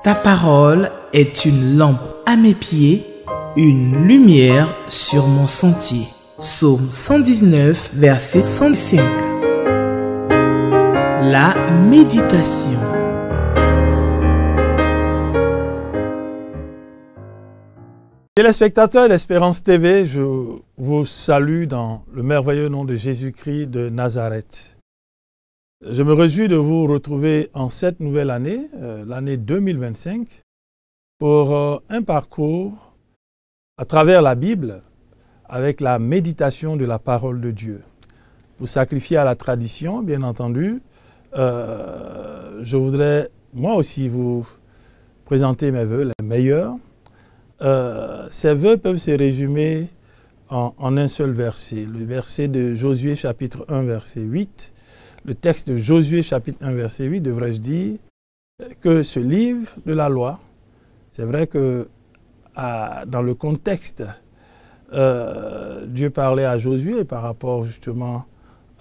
Ta parole est une lampe à mes pieds, une lumière sur mon sentier. Psaume 119, verset 105. La méditation. Téléspectateurs d'Espérance TV, je vous salue dans le merveilleux nom de Jésus-Christ de Nazareth. Je me réjouis de vous retrouver en cette nouvelle année, l'année 2025, pour un parcours à travers la Bible avec la méditation de la parole de Dieu. Vous sacrifiez à la tradition, bien entendu. Je voudrais moi aussi vous présenter mes vœux, les meilleurs. Ces vœux peuvent se résumer en un seul verset. Le verset de Josué chapitre 1 verset 8. Le texte de Josué chapitre 1 verset 8, devrais-je dire, que ce livre de la loi, c'est vrai que dans le contexte, Dieu parlait à Josué par rapport justement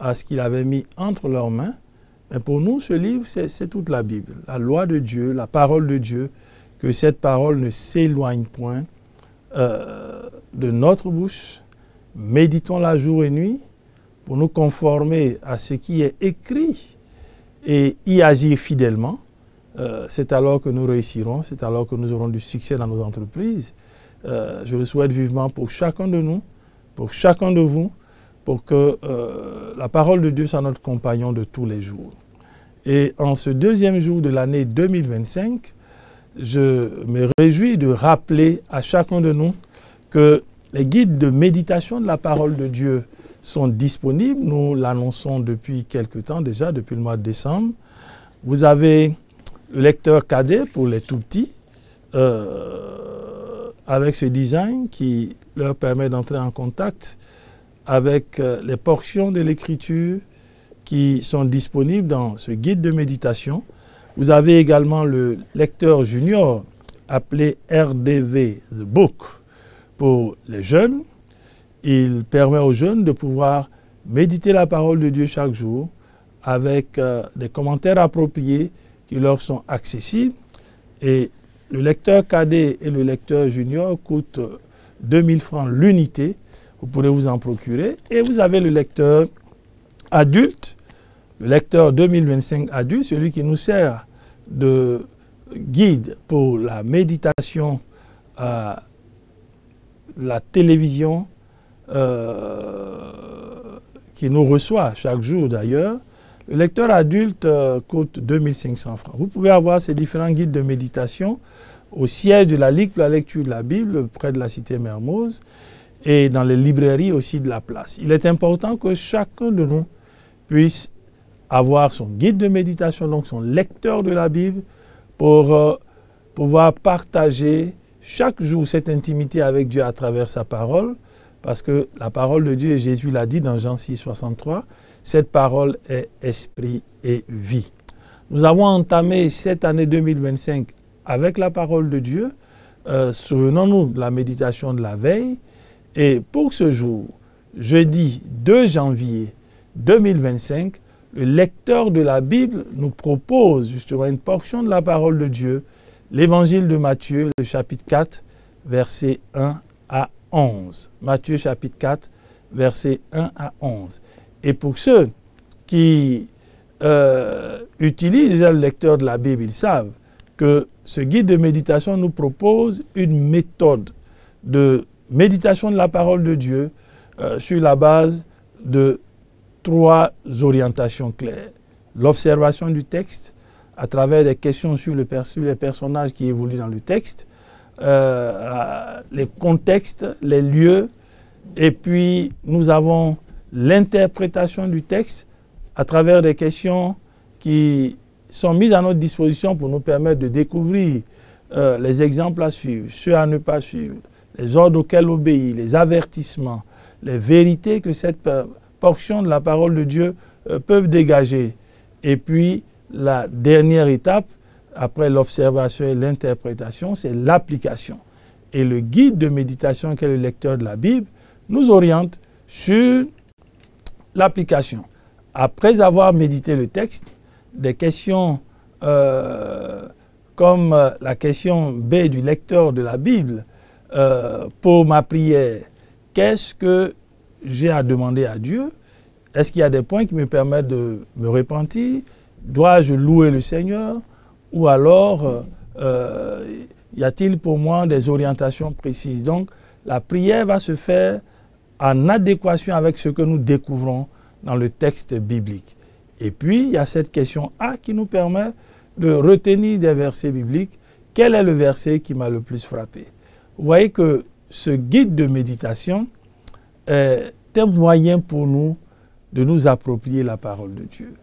à ce qu'il avait mis entre leurs mains. Mais pour nous, ce livre, c'est toute la Bible, la loi de Dieu, la parole de Dieu, que cette parole ne s'éloigne point de notre bouche. Méditons-la jour et nuit pour nous conformer à ce qui est écrit et y agir fidèlement. C'est alors que nous réussirons, c'est alors que nous aurons du succès dans nos entreprises. Je le souhaite vivement pour chacun de nous, pour chacun de vous, pour que la parole de Dieu soit notre compagnon de tous les jours. Et en ce deuxième jour de l'année 2025, je me réjouis de rappeler à chacun de nous que les guides de méditation de la parole de Dieu sont disponibles. Nous l'annonçons depuis quelque temps déjà, depuis le mois de décembre. Vous avez le lecteur cadet pour les tout-petits, avec ce design qui leur permet d'entrer en contact avec les portions de l'écriture qui sont disponibles dans ce guide de méditation. Vous avez également le lecteur junior appelé RDV, The Book, pour les jeunes. Il permet aux jeunes de pouvoir méditer la parole de Dieu chaque jour avec des commentaires appropriés qui leur sont accessibles. Et le lecteur cadet et le lecteur junior coûtent 2000 francs l'unité. Vous pourrez vous en procurer. Et vous avez le lecteur adulte, le lecteur 2025 adulte, celui qui nous sert de guide pour la méditation à la télévision, qui nous reçoit chaque jour d'ailleurs. Le lecteur adulte coûte 2500 francs. Vous pouvez avoir ces différents guides de méditation au siège de la Ligue pour la lecture de la Bible, près de la cité Mermoz, et dans les librairies aussi de la place. Il est important que chacun de nous puisse avoir son guide de méditation, donc son lecteur de la Bible, pour pouvoir partager chaque jour cette intimité avec Dieu à travers sa parole, parce que la parole de Dieu, et Jésus l'a dit dans Jean 6, 63, cette parole est esprit et vie. Nous avons entamé cette année 2025 avec la parole de Dieu. Souvenons-nous de la méditation de la veille. Et pour ce jour, jeudi 2 janvier 2025, le lecteur de la Bible nous propose justement une portion de la parole de Dieu, l'évangile de Matthieu, le chapitre 4, versets 1 à 11. Matthieu chapitre 4, versets 1 à 11. Et pour ceux qui utilisent déjà le lecteur de la Bible, ils savent que ce guide de méditation nous propose une méthode de méditation de la parole de Dieu sur la base de 3 orientations claires. L'observation du texte à travers des questions sur les personnages qui évoluent dans le texte, les contextes, les lieux, et puis nous avons l'interprétation du texte à travers des questions qui sont mises à notre disposition pour nous permettre de découvrir les exemples à suivre, ceux à ne pas suivre, les ordres auxquels obéir, les avertissements, les vérités que cette portion de la parole de Dieu peuvent dégager. Et puis, la dernière étape, après l'observation et l'interprétation, c'est l'application. Et le guide de méditation, qui est le lecteur de la Bible, nous oriente sur l'application. Après avoir médité le texte, des questions comme comme la question B du lecteur de la Bible, pour ma prière, qu'est-ce que j'ai à demander à Dieu? Est-ce qu'il y a des points qui me permettent de me repentir? Dois-je louer le Seigneur? Ou alors, y a-t-il pour moi des orientations précises? Donc, la prière va se faire en adéquation avec ce que nous découvrons dans le texte biblique. Et puis, il y a cette question A qui nous permet de retenir des versets bibliques. Quel est le verset qui m'a le plus frappé? Vous voyez que ce guide de méditation est un moyen pour nous de nous approprier la parole de Dieu.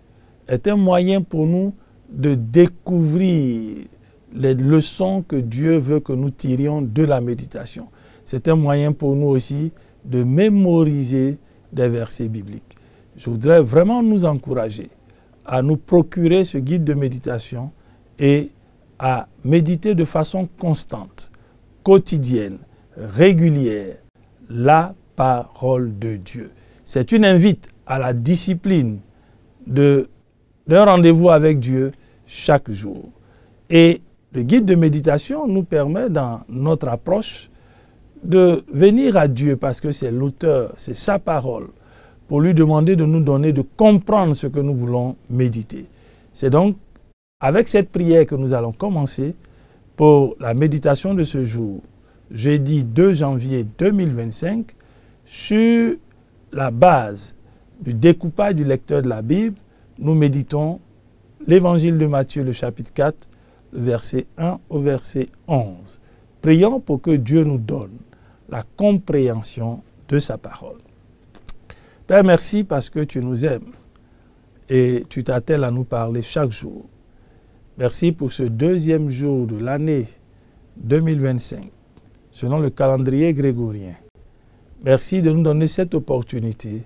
Est un moyen pour nous de découvrir les leçons que Dieu veut que nous tirions de la méditation. C'est un moyen pour nous aussi de mémoriser des versets bibliques. Je voudrais vraiment nous encourager à nous procurer ce guide de méditation et à méditer de façon constante, quotidienne, régulière, la parole de Dieu. C'est une invite à la discipline d'un rendez-vous avec Dieu chaque jour. Et le guide de méditation nous permet, dans notre approche, de venir à Dieu parce que c'est l'auteur, c'est sa parole, pour lui demander de nous donner, de comprendre ce que nous voulons méditer. C'est donc avec cette prière que nous allons commencer pour la méditation de ce jour, jeudi 2 janvier 2025, sur la base du découpage du lecteur de la Bible. Nous méditons l'évangile de Matthieu, le chapitre 4, le verset 1 au verset 11. Prions pour que Dieu nous donne la compréhension de sa parole. Père, merci parce que tu nous aimes et tu t'attelles à nous parler chaque jour. Merci pour ce deuxième jour de l'année 2025, selon le calendrier grégorien. Merci de nous donner cette opportunité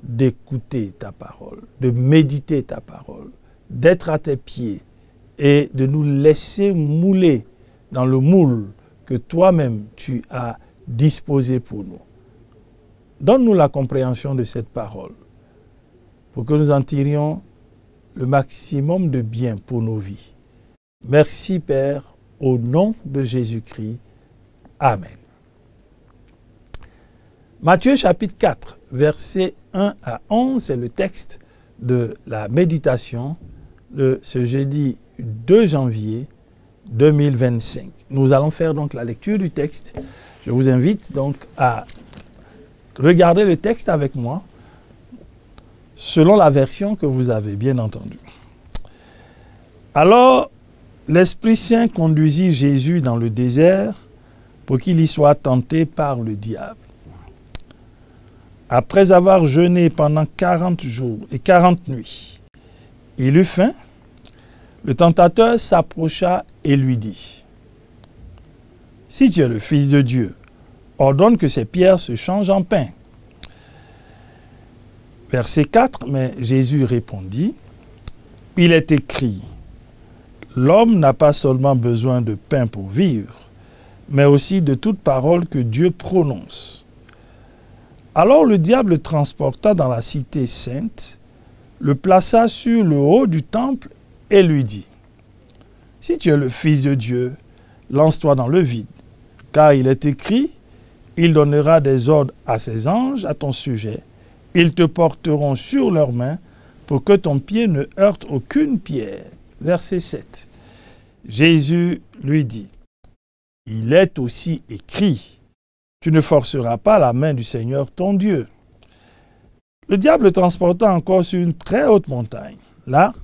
d'écouter ta parole, de méditer ta parole, d'être à tes pieds et de nous laisser mouler dans le moule que toi-même tu as disposé pour nous. Donne-nous la compréhension de cette parole pour que nous en tirions le maximum de bien pour nos vies. Merci Père, au nom de Jésus-Christ. Amen. Matthieu chapitre 4, versets 1 à 11, c'est le texte de la méditation de ce jeudi 2 janvier 2025. Nous allons faire donc la lecture du texte. Je vous invite donc à regarder le texte avec moi selon la version que vous avez bien entendue. Alors, l'Esprit Saint conduisit Jésus dans le désert pour qu'il y soit tenté par le diable. Après avoir jeûné pendant 40 jours et 40 nuits, il eut faim. Le tentateur s'approcha et lui dit, « Si tu es le Fils de Dieu, ordonne que ces pierres se changent en pain. » Verset 4, mais Jésus répondit, « Il est écrit, l'homme n'a pas seulement besoin de pain pour vivre, mais aussi de toute parole que Dieu prononce. » Alors le diable le transporta dans la cité sainte, le plaça sur le haut du temple et lui dit, « Si tu es le Fils de Dieu, lance-toi dans le vide, car il est écrit, il donnera des ordres à ses anges à ton sujet, ils te porteront sur leurs mains pour que ton pied ne heurte aucune pierre. » Verset 7. Jésus lui dit, « Il est aussi écrit, tu ne forceras pas la main du Seigneur ton Dieu. » Le diable le transporta encore sur une très haute montagne. Là,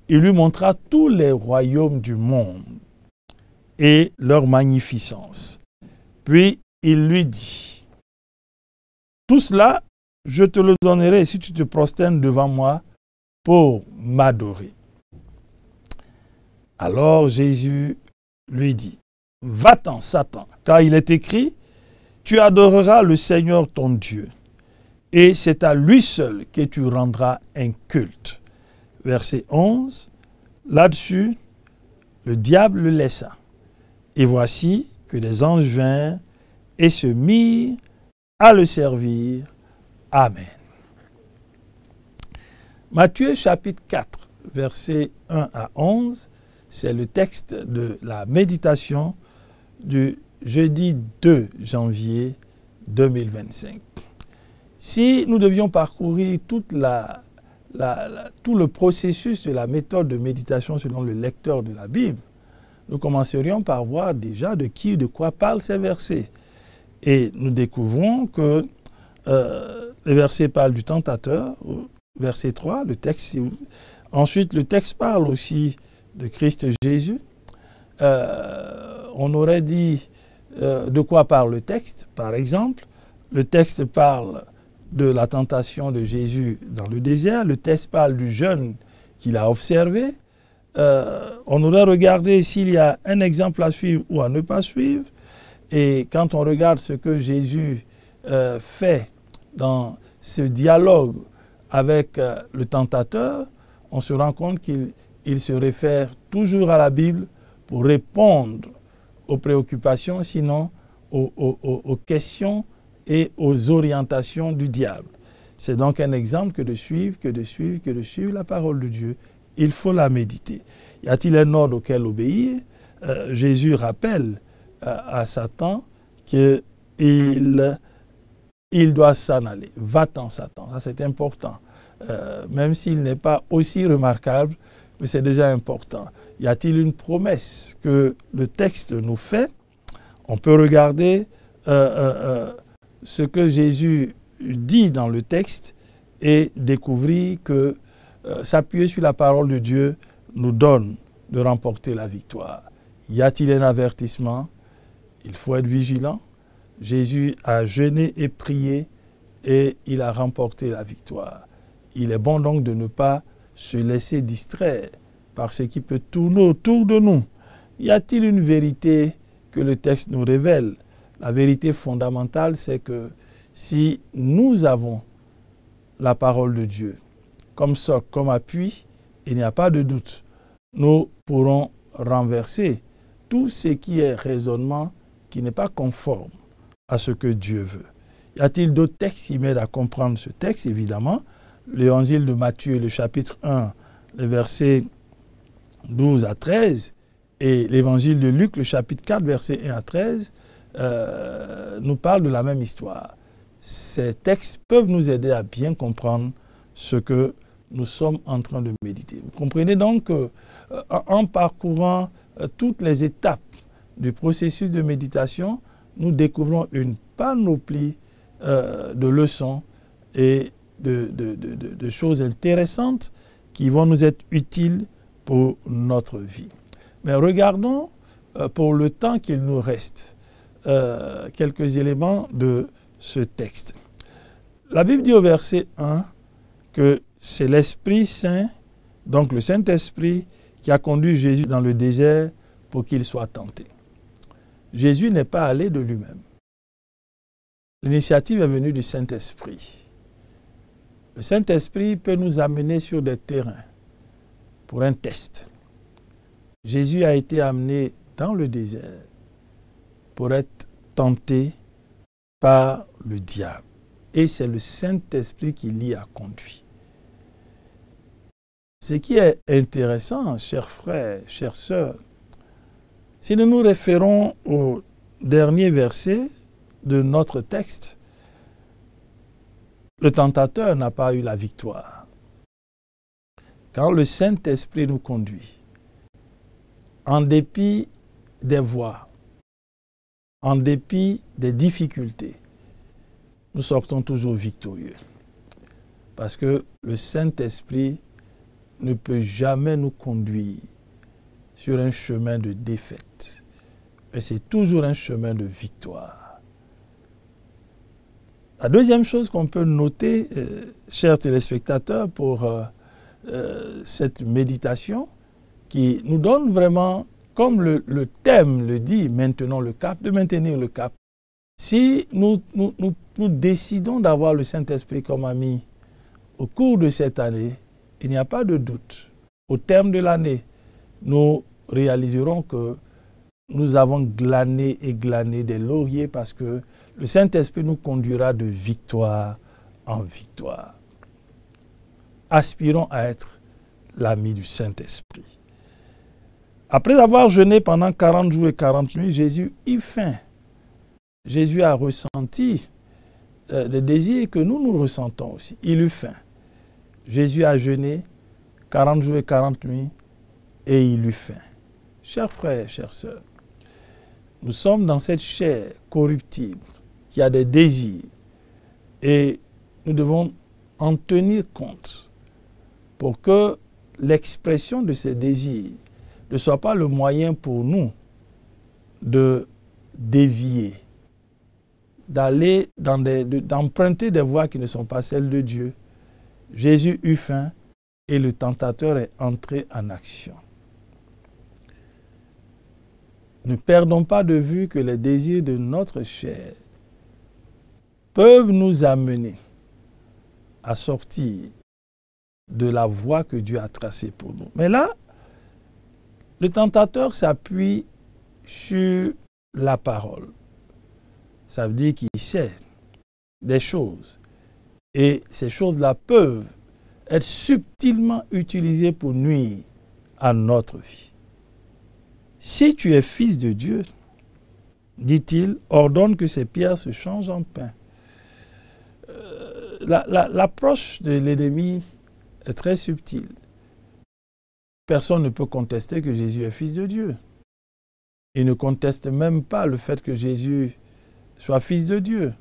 il lui montra tous les royaumes du monde et leur magnificence. Puis il lui dit, « Tout cela, je te le donnerai si tu te prosternes devant moi pour m'adorer. » Alors Jésus lui dit, « Va-t'en, Satan, car il est écrit, tu adoreras le Seigneur ton Dieu, et c'est à lui seul que tu rendras un culte. » Verset 11, là-dessus, le diable le laissa. Et voici que les anges vinrent et se mirent à le servir. Amen. Matthieu chapitre 4, versets 1 à 11, c'est le texte de la méditation du jeudi 2 janvier 2025. Si nous devions parcourir tout le processus de la méthode de méditation selon le lecteur de la Bible, nous commencerions par voir déjà de qui ou de quoi parlent ces versets. Et nous découvrons que les versets parlent du tentateur, verset 3, le texte. Ensuite, le texte parle aussi de Christ Jésus. On aurait dit de quoi parle le texte, par exemple. Le texte parle de la tentation de Jésus dans le désert. Le texte parle du jeûne qu'il a observé. On aurait regardé s'il y a un exemple à suivre ou à ne pas suivre. Et quand on regarde ce que Jésus fait dans ce dialogue avec le tentateur, on se rend compte qu'il se réfère toujours à la Bible pour répondre aux préoccupations, sinon aux questions et aux orientations du diable. C'est donc un exemple que de suivre la parole de Dieu. Il faut la méditer. Y a-t-il un ordre auquel obéir? Jésus rappelle à Satan qu'il doit s'en aller. Va-t'en, Satan. Ça, c'est important. Même s'il n'est pas aussi remarquable, mais c'est déjà important. Y a-t-il une promesse que le texte nous fait? On peut regarder ce que Jésus dit dans le texte et découvrir que s'appuyer sur la parole de Dieu nous donne de remporter la victoire. Y a-t-il un avertissement? Il faut être vigilant. Jésus a jeûné et prié et il a remporté la victoire. Il est bon donc de ne pas se laisser distraire par ce qui peut tourner autour de nous. Y a-t-il une vérité que le texte nous révèle? La vérité fondamentale, c'est que si nous avons la parole de Dieu comme socle, comme appui, il n'y a pas de doute. Nous pourrons renverser tout ce qui est raisonnement qui n'est pas conforme à ce que Dieu veut. Y a-t-il d'autres textes qui m'aident à comprendre ce texte? Évidemment, l'évangile de Matthieu, le chapitre 1, les versets 12 à 13, et l'évangile de Luc, le chapitre 4, versets 1 à 13, nous parlent de la même histoire. Ces textes peuvent nous aider à bien comprendre ce que nous sommes en train de méditer. Vous comprenez donc qu'en parcourant toutes les étapes du processus de méditation, nous découvrons une panoplie de leçons et de choses intéressantes qui vont nous être utiles pour notre vie. Mais regardons pour le temps qu'il nous reste quelques éléments de ce texte. La Bible dit au verset 1 que c'est l'Esprit Saint, donc le Saint-Esprit, qui a conduit Jésus dans le désert pour qu'il soit tenté. Jésus n'est pas allé de lui-même. L'initiative est venue du Saint-Esprit. Le Saint-Esprit peut nous amener sur des terrains pour un test. Jésus a été amené dans le désert pour être tenté par le diable. Et c'est le Saint-Esprit qui l'y a conduit. Ce qui est intéressant, chers frères, chères sœurs, si nous nous référons au dernier verset de notre texte, le tentateur n'a pas eu la victoire. Quand le Saint-Esprit nous conduit, en dépit des voies, en dépit des difficultés, nous sortons toujours victorieux. Parce que le Saint-Esprit ne peut jamais nous conduire sur un chemin de défaite. Mais c'est toujours un chemin de victoire. La deuxième chose qu'on peut noter, chers téléspectateurs, pour cette méditation, qui nous donne vraiment, comme le thème le dit, maintenant le cap, de maintenir le cap. Si nous décidons d'avoir le Saint-Esprit comme ami au cours de cette année, il n'y a pas de doute. Au terme de l'année, nous réaliserons que nous avons glané et glané des lauriers parce que le Saint-Esprit nous conduira de victoire en victoire. Aspirons à être l'ami du Saint-Esprit. Après avoir jeûné pendant 40 jours et 40 nuits, Jésus eut faim. Jésus a ressenti des désirs que nous ressentons aussi. Il eut faim. Jésus a jeûné 40 jours et 40 nuits et il eut faim. Chers frères, chères sœurs, nous sommes dans cette chair corruptible qui a des désirs et nous devons en tenir compte pour que l'expression de ces désirs ne soit pas le moyen pour nous de dévier, d'emprunter des voies qui ne sont pas celles de Dieu. Jésus eut faim et le tentateur est entré en action. Ne perdons pas de vue que les désirs de notre chair peuvent nous amener à sortir de la voie que Dieu a tracée pour nous. Mais là, le tentateur s'appuie sur la parole. Ça veut dire qu'il sait des choses. Et ces choses-là peuvent être subtilement utilisées pour nuire à notre vie. Si tu es fils de Dieu, dit-il, ordonne que ces pierres se changent en pain. L'approche de l'ennemi est très subtile. Personne ne peut contester que Jésus est fils de Dieu. Il ne conteste même pas le fait que Jésus soit fils de Dieu.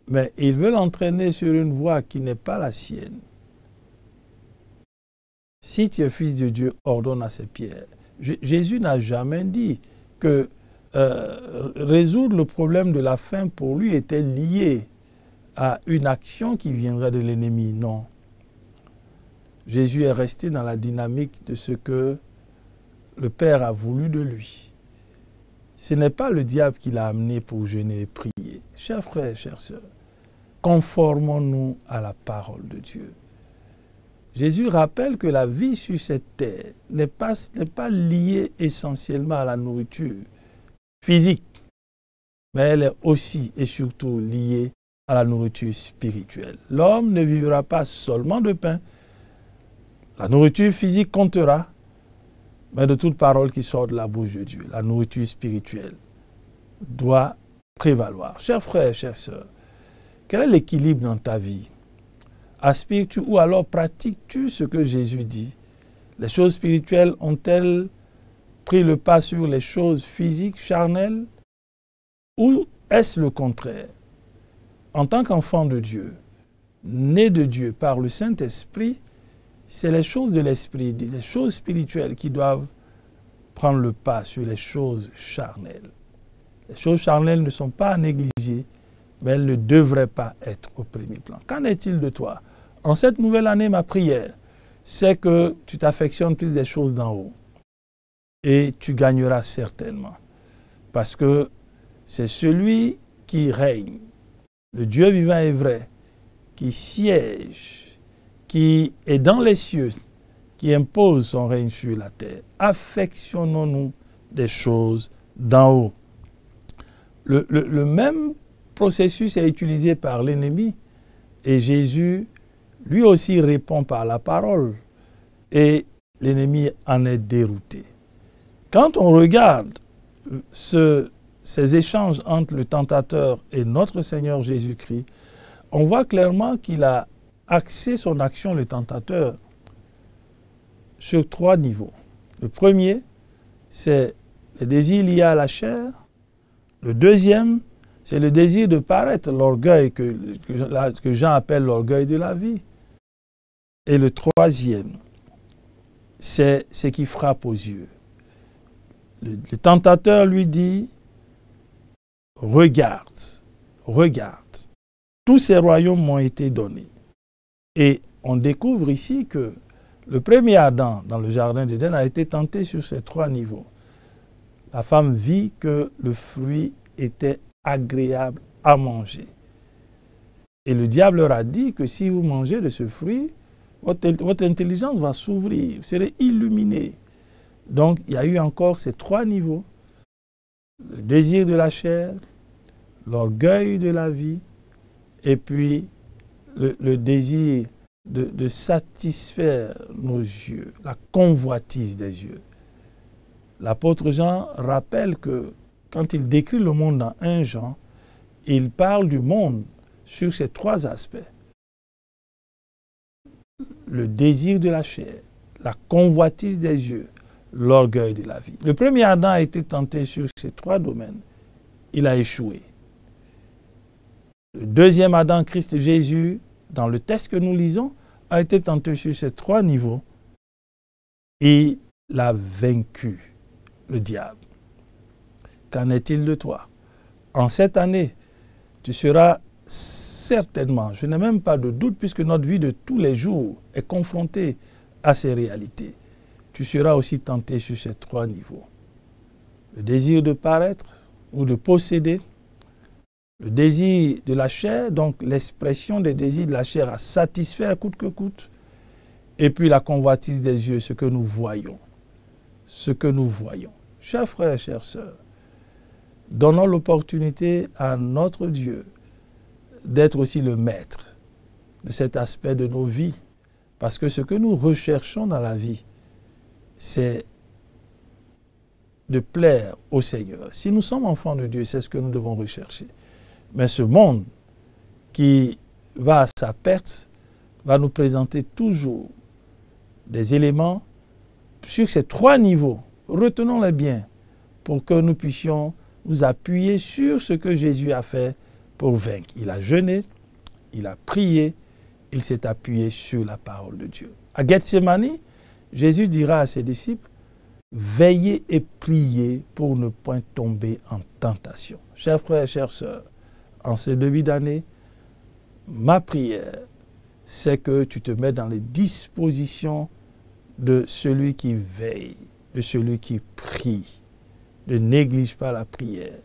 Mais il veut l'entraîner sur une voie qui n'est pas la sienne. Si tu es fils de Dieu, ordonne à ces pierres. Jésus n'a jamais dit que résoudre le problème de la faim pour lui était lié à une action qui viendrait de l'ennemi. Non. Jésus est resté dans la dynamique de ce que le Père a voulu de lui. Ce n'est pas le diable qui l'a amené pour jeûner et prier. Chers frères, chères sœurs, conformons-nous à la parole de Dieu. Jésus rappelle que la vie sur cette terre n'est pas liée essentiellement à la nourriture physique, mais elle est aussi et surtout liée à la nourriture spirituelle. L'homme ne vivra pas seulement de pain. La nourriture physique comptera, mais de toute parole qui sort de la bouche de Dieu, la nourriture spirituelle doit prévaloir. Chers frères, chères sœurs, quel est l'équilibre dans ta vie? Aspires-tu ou alors pratiques-tu ce que Jésus dit? Les choses spirituelles ont-elles pris le pas sur les choses physiques, charnelles? Ou est-ce le contraire? En tant qu'enfant de Dieu, né de Dieu par le Saint-Esprit, c'est les choses de l'esprit, les choses spirituelles qui doivent prendre le pas sur les choses charnelles. Les choses charnelles ne sont pas à négliger, mais elles ne devraient pas être au premier plan. Qu'en est-il de toi? En cette nouvelle année, ma prière, c'est que tu t'affectionnes plus des choses d'en haut. Et tu gagneras certainement. Parce que c'est celui qui règne, le Dieu vivant et vrai, qui siège, qui est dans les cieux, qui impose son règne sur la terre. Affectionnons-nous des choses d'en haut. Le même processus est utilisé par l'ennemi et Jésus, lui aussi, répond par la parole et l'ennemi en est dérouté. Quand on regarde ces échanges entre le tentateur et notre Seigneur Jésus-Christ, on voit clairement qu'il a axé son action, le tentateur, sur 3 niveaux. Le premier, c'est le désir lié à la chair. Le deuxième, c'est le désir de paraître, l'orgueil que Jean appelle l'orgueil de la vie. Et le troisième, c'est ce qui frappe aux yeux. Le tentateur lui dit, regarde, tous ces royaumes m'ont été donnés. Et on découvre ici que le premier Adam dans le jardin d'Éden a été tenté sur ces 3 niveaux. La femme vit que le fruit était agréable à manger. Et le diable leur a dit que si vous mangez de ce fruit, votre intelligence va s'ouvrir, vous serez illuminé. Donc il y a eu encore ces 3 niveaux. Le désir de la chair, l'orgueil de la vie, et puis le désir de satisfaire nos yeux, la convoitise des yeux. L'apôtre Jean rappelle que quand il décrit le monde dans 1 Jean, il parle du monde sur ces 3 aspects. Le désir de la chair, la convoitise des yeux, l'orgueil de la vie. Le premier Adam a été tenté sur ces 3 domaines. Il a échoué. Le deuxième Adam, Christ Jésus, dans le texte que nous lisons, a été tenté sur ces 3 niveaux et l'a vaincu, le diable. Qu'en est-il de toi? En cette année, tu seras certainement, je n'ai même pas de doute, puisque notre vie de tous les jours est confrontée à ces réalités. Tu seras aussi tenté sur ces 3 niveaux. Le désir de paraître ou de posséder, le désir de la chair, donc l'expression des désirs de la chair à satisfaire coûte que coûte, et puis la convoitise des yeux, ce que nous voyons. Ce que nous voyons. Chers frères, chères sœurs, donnons l'opportunité à notre Dieu d'être aussi le maître de cet aspect de nos vies. Parce que ce que nous recherchons dans la vie, c'est de plaire au Seigneur. Si nous sommes enfants de Dieu, c'est ce que nous devons rechercher. Mais ce monde qui va à sa perte va nous présenter toujours des éléments sur ces 3 niveaux. Retenons-les bien pour que nous puissions nous appuyer sur ce que Jésus a fait pour vaincre. Il a jeûné, il a prié, il s'est appuyé sur la parole de Dieu. À Gethsémani, Jésus dira à ses disciples, « Veillez et priez pour ne point tomber en tentation. » Chers frères et chères sœurs, en ces début d'année, ma prière, c'est que tu te mets dans les dispositions de celui qui veille, de celui qui prie. Ne néglige pas la prière,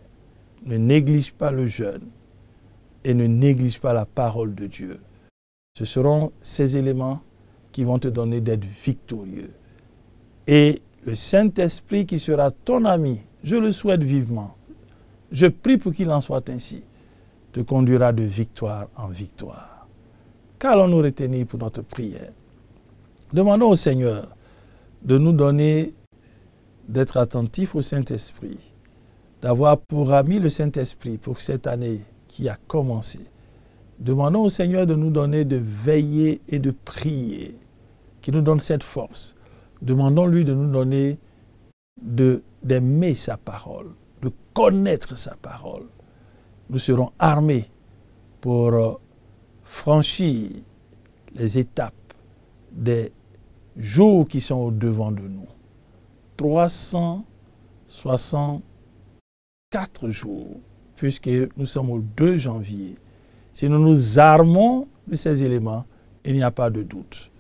ne néglige pas le jeûne et ne néglige pas la parole de Dieu. Ce seront ces éléments qui vont te donner d'être victorieux. Et le Saint-Esprit qui sera ton ami, je le souhaite vivement, je prie pour qu'il en soit ainsi, te conduira de victoire en victoire. Qu'allons-nous retenir pour notre prière? Demandons au Seigneur de nous donner d'être attentifs au Saint-Esprit, d'avoir pour ami le Saint-Esprit pour cette année qui a commencé. Demandons au Seigneur de nous donner de veiller et de prier, qu'il nous donne cette force. Demandons-lui de nous donner d'aimer sa parole, de connaître sa parole. Nous serons armés pour franchir les étapes des jours qui sont au-devant de nous. 364 jours, puisque nous sommes au 2 janvier. Si nous nous armons de ces éléments, il n'y a pas de doute.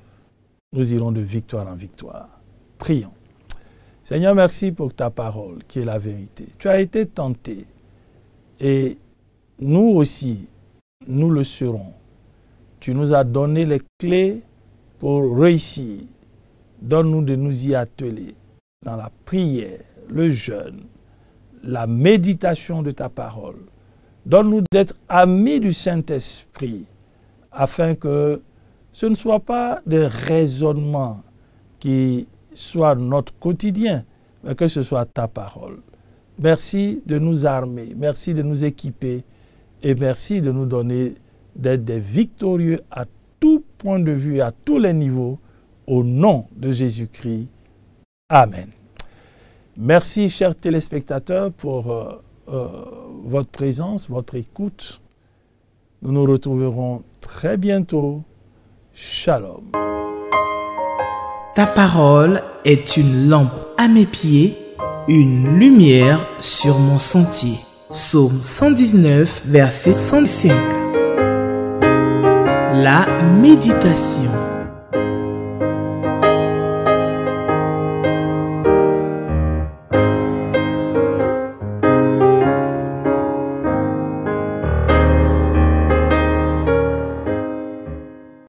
Nous irons de victoire en victoire. Prions. Seigneur, merci pour ta parole qui est la vérité. Tu as été tenté et nous aussi, nous le serons. Tu nous as donné les clés pour réussir. Donne-nous de nous y atteler dans la prière, le jeûne, la méditation de ta parole. Donne-nous d'être amis du Saint-Esprit afin que ce ne soit pas des raisonnements qui soient notre quotidien, mais que ce soit ta parole. Merci de nous armer, merci de nous équiper et merci de nous donner d'être des victorieux à tout point de vue, à tous les niveaux, au nom de Jésus-Christ. Amen. Merci, chers téléspectateurs, pour votre présence, votre écoute. Nous nous retrouverons très bientôt. Shalom. Ta parole est une lampe à mes pieds, une lumière sur mon sentier. Psaume 119, verset 105. La méditation.